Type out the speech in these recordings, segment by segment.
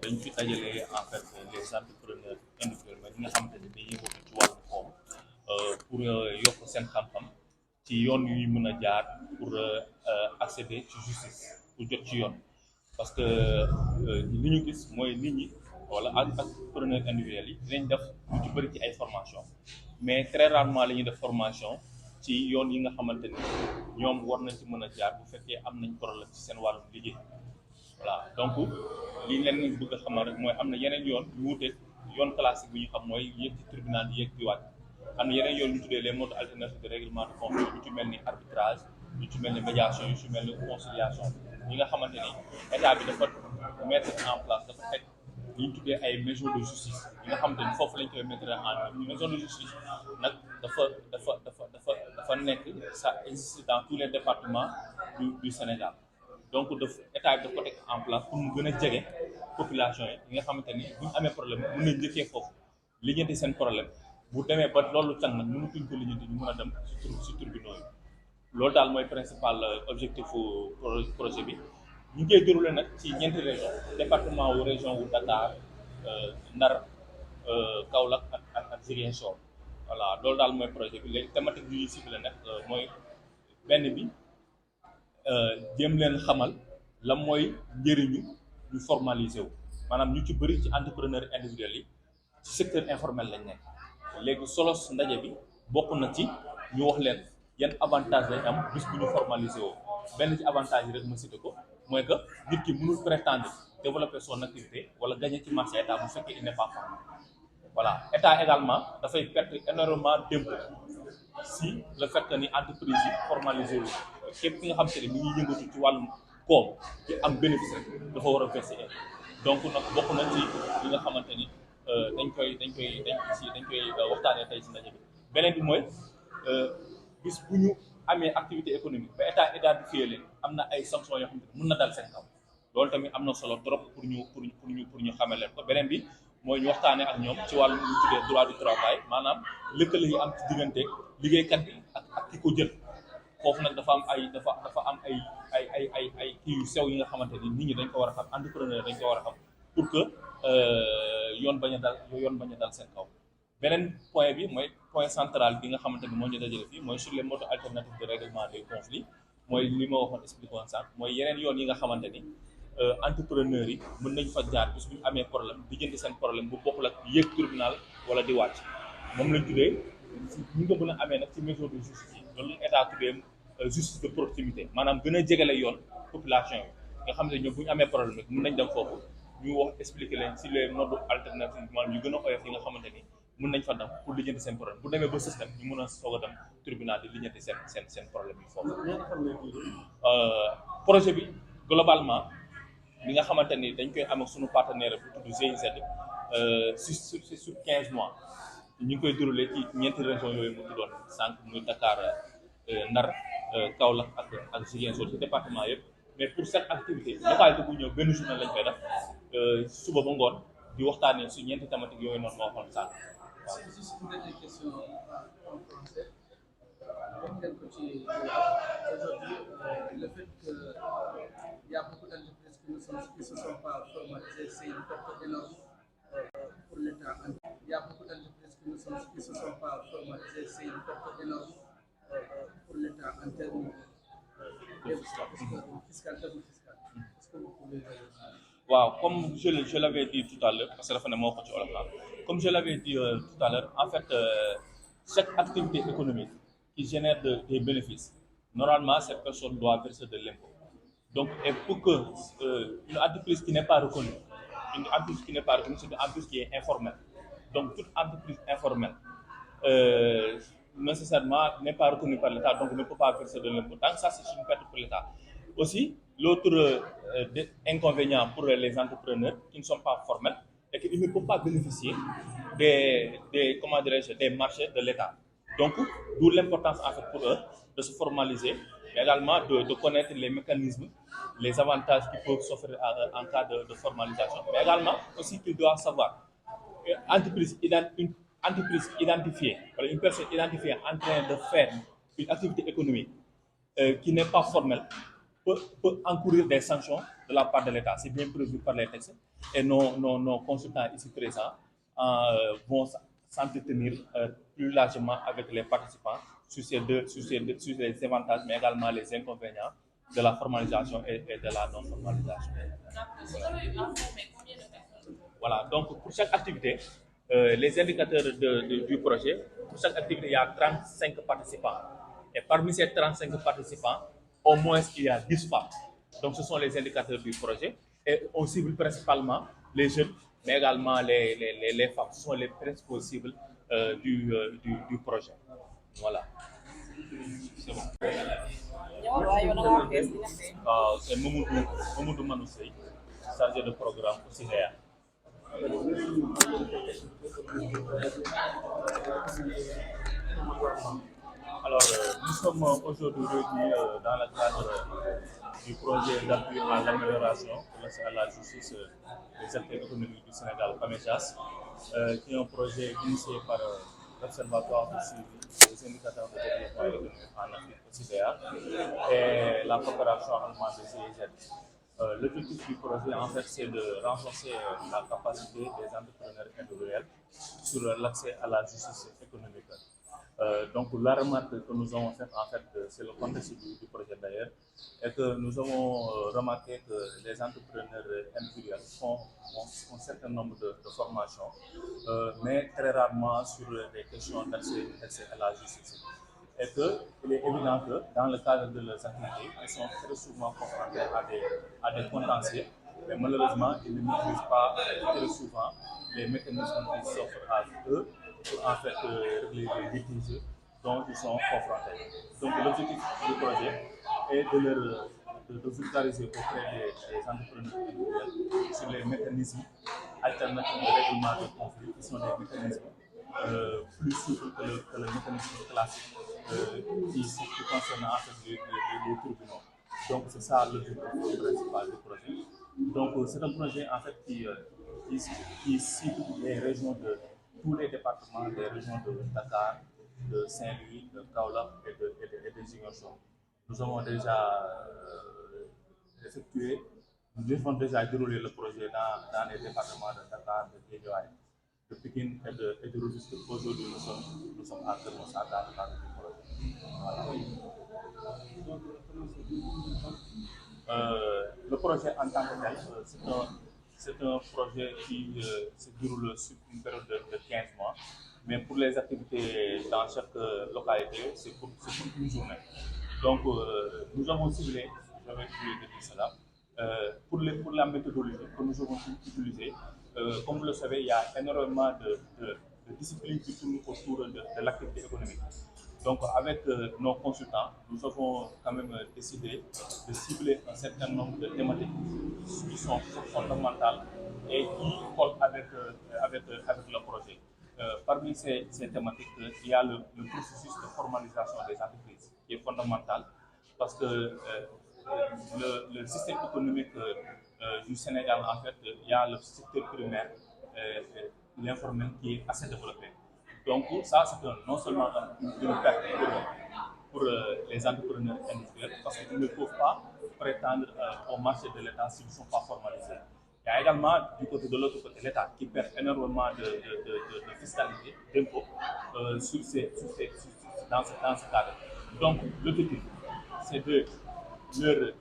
dañ fi dajalee en fait les entrepreneurs individuels mais ñi nga xamante ne dañuy yëngatu ci wàllu koom pour yokk seen xam-xam ci yoon yu ñu mën a jaar pour accéder ci justice pour jot ci yoon parce que li ñu gis mooy nit ñi wala entrepreneurs individuels yi dinañ def lu ci bëri ci ay formation mais très rarement la ñuy def formation ci yoon yi nga xamante ni ñoom war nañ ci mën a jaar bu fekkee am nañ problème ci seen wàllum liggéey voilà donc li leen bëgg a xamal rek mooy am na yeneen yoon yu wuute yoon classique bi ñu xam mooy yéeg ci tribunal di yéeg di wàcc am na yeneen yoon yu tuddee les modes alternatifs de règlement de conflit yu ci mel ni arbitrage yu ci mel ni médiation yu ci mel ni conciliation yi nga xamante ni état bi dafa mettre en place dafa teg li ñu tuddee ay maisons de justice yi nga xamante ni foofu lañ koy mettre en œuvre maison de justice nag dafa nekk ça existe dans tous les départements du Sénégal donc état bi dafa ko teg en place pour mu gën a jege population yi nga xamante ni bu ñu amee problème mën nañ njëkkee foofu lijjanti seen problème bu demee ba loolu càng nag mënatuñ ko lijjanti ñu mën a dem ci tribunaux yi loolu daal mooy principal objectif projet bi ñu ngi koy déroulé nag ci ñeenti région département wu région wu Dakar Ndar Kaolack ak Ziguinchor voilà loolu daal mooy projet bi léegi thématique bi ñuy ciblé nag mooy benn bi jéem leen xamal la mooy njëriñu ñu formalisé wu maanaam ñu ci bëri ci entrepreneur individuels yi ci secteur informel lañ nekk léegi solos ndaje bi bokk na ci ñu wax leen yan avantage lañ am bis bu ñu formalisé woo benn ci avantage yi rek ma cité ko mooy que nit ki mënul prétendre développer son activité wala gagner ci marché état bu fekkee il n'est pas formel voilà état également dafay perdre énormément d'impôt si le fait que ni entreprise yi formalisé wu képp ki nga xam te ne mi ngi yëngatu ci wàllum koom ci am bénéfice rek dafa war a verser donc nag bokk na ci li nga xamante ni dañ koy waxtaanee tey si ndaje bi beneen bi mooy bis bu ñu amee activité économique ba état identifié leen am na ay sanctions yoo xam ne mën na dal seen kaw loolu tamit am na solo trop pour ñu xamal leen ko beneen bi mooy ñu waxtaanee ak ñoom ci wàllu lu tuddee droit du travail maanaam lëkkale yi am ci diggante liggéeykat bi ak ki ko jël foofu nag dafa am ay kii yu sew yi nga xamante ni nit ñi dañ ko war a xam entrepreneur dañ ko war a xam pour que yoon bañ a dal seen kaw beneen point bi mooy point central bi nga xamante ni moo ñu dajale fii mooy sur les modes alternatifs de règlement des conflits mooy li ma waxoon expliqué woon sànq mooy yeneen yoon yi nga xamante ni entrepreneurs yi mën nañ fa jaar bis bu ñu amee problème di jënd seen problème bu bokkul ak yéeg tribunal wala di wàcc moom lañ tuddee ñu nga mën a amee nag ci maison de justice yi loolu lañ état tuddee justice de proximité maanaam gën a jegale yoon population yi nga xam ne ñoom bu ñu amee problème rek mën nañ dem foofu ñu wax expliquer leen si les modes alternatifs maanaam yu gën a oyof yi nga xamante ni mën nañ fa dem pour lijjanti seen problème bu demee ba système ñu mën a soog a dem tribunal di lijjanti seen problème yi foofu. projet bi globalement bi nga xamante ni dañ koy am ak suñu partenaire bu tudd GIZ sur 15 mois ñu ngi koy déroulé ci ñeenti régions yooyu mu tuddoon sànq muy Dakar Ndar Kaolack ak Ziguinchor ci département yëpp mais pour cette activité localité bu ñëw benn journée lañ koy def suba ba ngoon di waxtaanee su ñeenti thématique yooyu noonu moo waxoon sànq. waaw si une question en français wax ngeen ko ci aujourd'hui le fait que il y a beaucoup d'entreprises qui se sont pas formalisées c'est une perte énorme pour l'État. Il y a beaucoup d'entreprises qui se sont pas formalisées c'est une perte énorme pour l'État en termes fiscal. Est-ce que vous pouvez waaw comme je l'avais dit tout à l'heure parce que dafa ne moo ko ci olof la comme je l'avais dit tout à l'heure en fait chaque activité économique qui génère des bénéfices normalement cette personne doit verser de l'impôt donc et pour que une entreprise qui n'est pas reconnue c'est une entreprise qui est informelle donc toute entreprise informelle nécessairement n'est pas reconnue par l'État donc ne peut pas verser de l'impôt donc ça c'est une perte pour l'État aussi. L'autre inconvénient pour les entrepreneurs qui ne sont pas formels est qu'ils ne peuvent pas bénéficier des marchés de l'État. Donc, d'où l'importance en fait pour eux de se formaliser, mais également de connaître les mécanismes, les avantages qui peuvent s'offrir en cas de formalisation, mais également aussi qu'ils doivent savoir une entreprise identifiée, une personne identifiée en train de faire une activité économique qui n'est pas formelle peut encourir des sanctions de la part de l'État. C'est bien prévu par les textes et nos consultants ici présents vont s'entretenir plus largement avec les participants sur les avantages, mais également les inconvénients de la formalisation et de la non-formalisation. Voilà, donc pour chaque activité, les indicateurs du projet, pour chaque activité, il y a 35 participants. Et parmi ces 35 participants, au moins il y a 10 femmes. Donc ce sont les indicateurs du projet. Et on cible principalement les jeunes, mais également les femmes. Ce sont les principaux cibles du projet. Voilà. C'est bon. C'est Mamoudou Manousseï, chargé de programme au CIDEA. Alors, nous sommes aujourd'hui réunis dans le cadre du projet d'appui à l'amélioration à la justice des acteurs économiques du Sénégal, PAMEJAS, qui est un projet initié par l'Observatoire de suivi des indicateurs de développement économique en Afrique, OCDEA, et la coopération allemande de GIZ. L'objectif du projet, en fait, c'est de renforcer la capacité des entrepreneurs individuels sur l'accès à la justice économique. Donc, la remarque que nous avons faite, en fait, c'est le contexte du projet d'ailleurs, et que nous avons remarqué que les entrepreneurs individuels font un certain nombre de formations, mais très rarement sur les questions d'accès à la justice. Et qu'il est évident que dans le cadre de leurs activités, ils sont très souvent confrontés à des contentieux, mais malheureusement, ils ne maîtrisent pas très souvent les mécanismes qui s'offrent à eux pour en fait régler les litiges dont ils sont confrontés. Donc l'objectif du projet est de vulgariser auprès des entrepreneurs individuels sur les mécanismes alternatifs de règlement de conflits, qui sont des mécanismes plus souples que le mécanisme classique qui concerne en fait les tribunaux. Donc c'est ça l'objectif principal du projet. Donc c'est un projet en fait qui cible les régions de tous les départements, des régions de Dakar, de Saint-Louis, de Kaolack et de Ziguinchor. Nous avons déjà effectué, nous avons déjà déroulé le projet dans les départements de Dakar, de Guédiawaye, de Pékin et de Rufisque. Aujourd'hui, nous sommes à Kermoussa dans le cadre du projet. Voilà. Le projet en tant que tel, c'est un projet qui se déroule sur une période de 15 mois, mais pour les activités dans chaque localité, c'est pour une journée. Donc, nous avons ciblé, j'avais oublié de dire cela, pour la méthodologie que nous avons utilisée. Comme vous le savez, il y a énormément de disciplines qui tournent autour de l'activité économique. Donc, avec nos consultants, nous avons quand même décidé de cibler un certain nombre de thématiques qui sont fondamentales et qui collent avec le projet. Parmi ces thématiques, il y a le processus de formalisation des entreprises qui est fondamental parce que le système économique du Sénégal, en fait, il y a le secteur primaire, l'informel qui est assez développé. Donc ça, c'est non seulement une perte pour les entrepreneurs individuels, parce qu'ils ne peuvent pas prétendre au marché de l'État s'ils ne sont pas formalisés. Il y a également du côté de l'autre côté l'État qui perd énormément de fiscalité, d'impôts dans ce cadre. Donc l'objectif, c'est de leur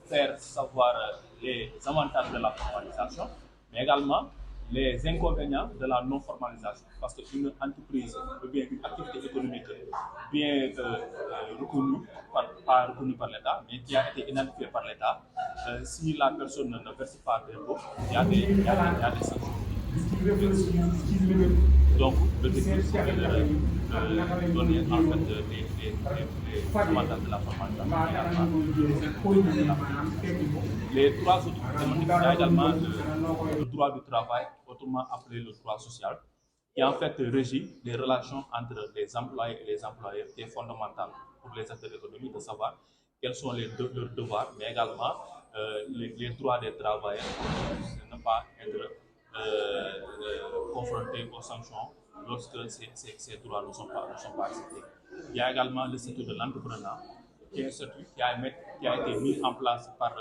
faire savoir les avantages de la formalisation, mais également les inconvénients de la non-formalisation. Parce qu'une entreprise ou bien une activité économique bien reconnue, pas reconnue par l'État, mais qui a été identifiée par l'État, si la personne ne verse pas d'impôts, il y a des sanctions. Donc, le défi, c'est de donner en fait les avantages de la formation. Les trois autres thématiques, il y a également le droit du travail, autrement appelé le droit social, qui en fait régit les relations entre les employés et les employeurs, qui est fondamental pour les acteurs économiques de savoir quels sont leurs devoirs, mais également les droits des travailleurs, de ne pas être confrontés aux sanctions lorsque ces droits ne sont pas acceptés. Il y a également le statut de l'entrepreneur, qui est un statut qui a été mis en place par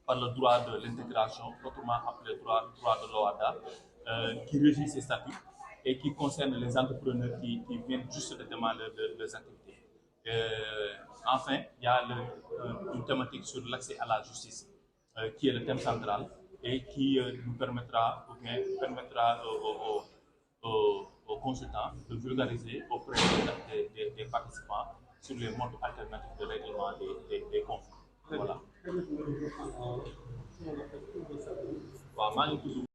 par le droit de l'intégration, autrement appelé droit de l'OHADA, qui régit ces statuts et qui concerne les entrepreneurs qui viennent juste de demander leurs activités. Enfin, il y a une thématique sur l'accès à la justice, qui est le thème central et qui nous permettra, ou bien permettra aux consultants de vulgariser auprès des participants sur les modes alternatifs de règlement des conflits. Voilà. waaw maa ngi tudd